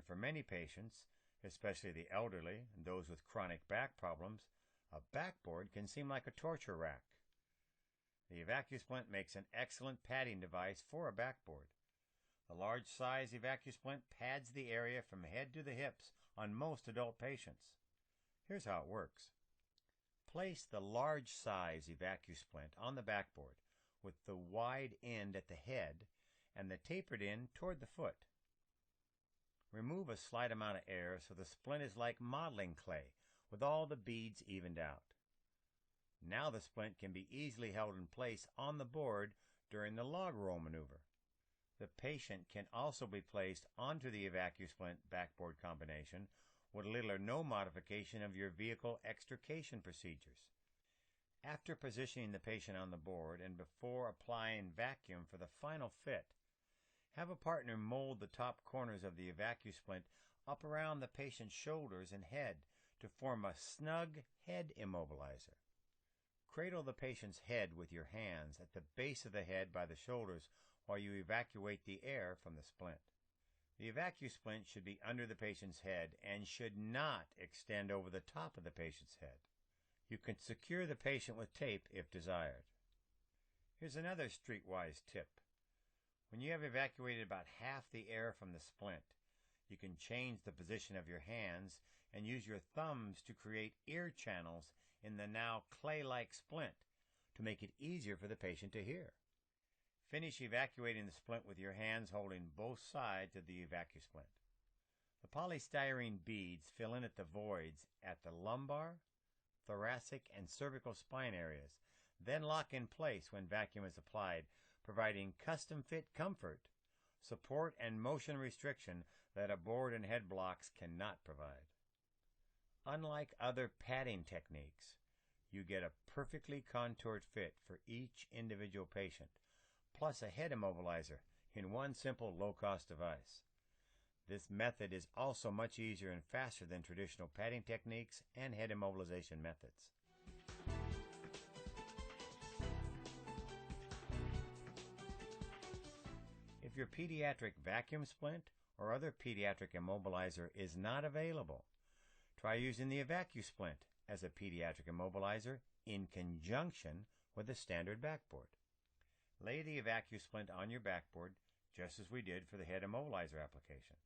for many patients, especially the elderly and those with chronic back problems, a backboard can seem like a torture rack. The EVAC makes an excellent padding device for a backboard. The large size EVAC pads the area from head to the hips on most adult patients. Here's how it works. Place the large size EVAC on the backboard with the wide end at the head and the tapered end toward the foot. Remove a slight amount of air so the splint is like modeling clay with all the beads evened out. Now the splint can be easily held in place on the board during the log roll maneuver. The patient can also be placed onto the EVAC backboard combination with little or no modification of your vehicle extrication procedures. After positioning the patient on the board and before applying vacuum for the final fit, have a partner mold the top corners of the EVAC up around the patient's shoulders and head to form a snug head immobilizer. Cradle the patient's head with your hands at the base of the head by the shoulders while you evacuate the air from the splint. The EVAC should be under the patient's head and should not extend over the top of the patient's head. You can secure the patient with tape if desired. Here's another streetwise tip. When you have evacuated about half the air from the splint, you can change the position of your hands and use your thumbs to create ear channels in the now clay-like splint to make it easier for the patient to hear. Finish evacuating the splint with your hands holding both sides of the EVAC. The polystyrene beads fill in at the voids at the lumbar, thoracic, and cervical spine areas, then lock in place when vacuum is applied, providing custom-fit comfort, support, and motion restriction that a board and head blocks cannot provide. Unlike other padding techniques, you get a perfectly contoured fit for each individual patient, plus a head immobilizer in one simple low-cost device. This method is also much easier and faster than traditional padding techniques and head immobilization methods. If your pediatric vacuum splint or other pediatric immobilizer is not available, try using the EVAC as a pediatric immobilizer in conjunction with a standard backboard. Lay the EVAC on your backboard just as we did for the head immobilizer application.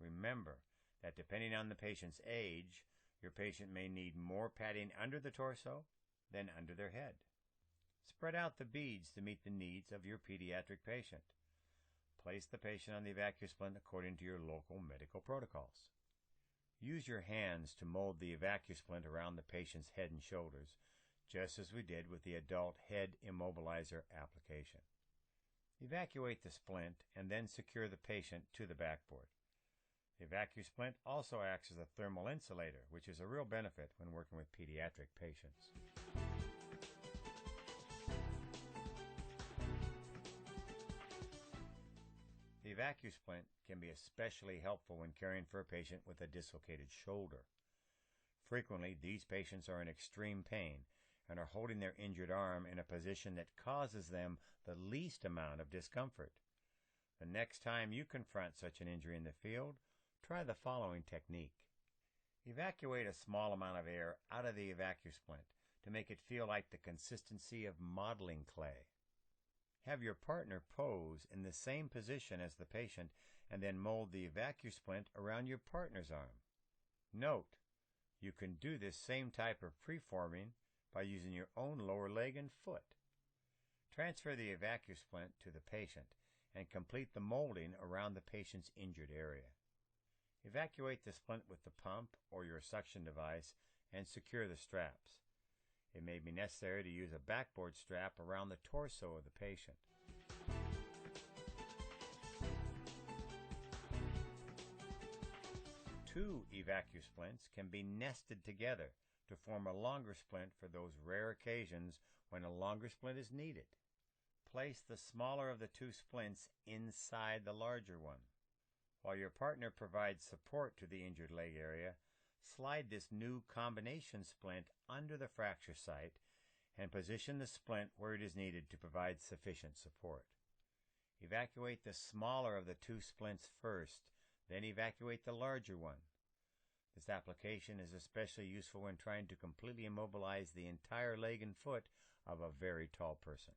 Remember that depending on the patient's age, your patient may need more padding under the torso than under their head. Spread out the beads to meet the needs of your pediatric patient. Place the patient on the EVAC according to your local medical protocols. Use your hands to mold the EVAC around the patient's head and shoulders, just as we did with the adult head immobilizer application. Evacuate the splint and then secure the patient to the backboard. The EVAC also acts as a thermal insulator, which is a real benefit when working with pediatric patients. The EVAC can be especially helpful when caring for a patient with a dislocated shoulder. Frequently, these patients are in extreme pain and are holding their injured arm in a position that causes them the least amount of discomfort. The next time you confront such an injury in the field, try the following technique. Evacuate a small amount of air out of the EVAC to make it feel like the consistency of modeling clay. Have your partner pose in the same position as the patient and then mold the EVAC around your partner's arm. Note, you can do this same type of preforming by using your own lower leg and foot. Transfer the EVAC to the patient and complete the molding around the patient's injured area. Evacuate the splint with the pump or your suction device and secure the straps. It may be necessary to use a backboard strap around the torso of the patient. Two EVAC splints can be nested together to form a longer splint for those rare occasions when a longer splint is needed. Place the smaller of the two splints inside the larger one. While your partner provides support to the injured leg area, slide this new combination splint under the fracture site and position the splint where it is needed to provide sufficient support. Evacuate the smaller of the two splints first Then evacuate the larger one. This application is especially useful when trying to completely immobilize the entire leg and foot of a very tall person.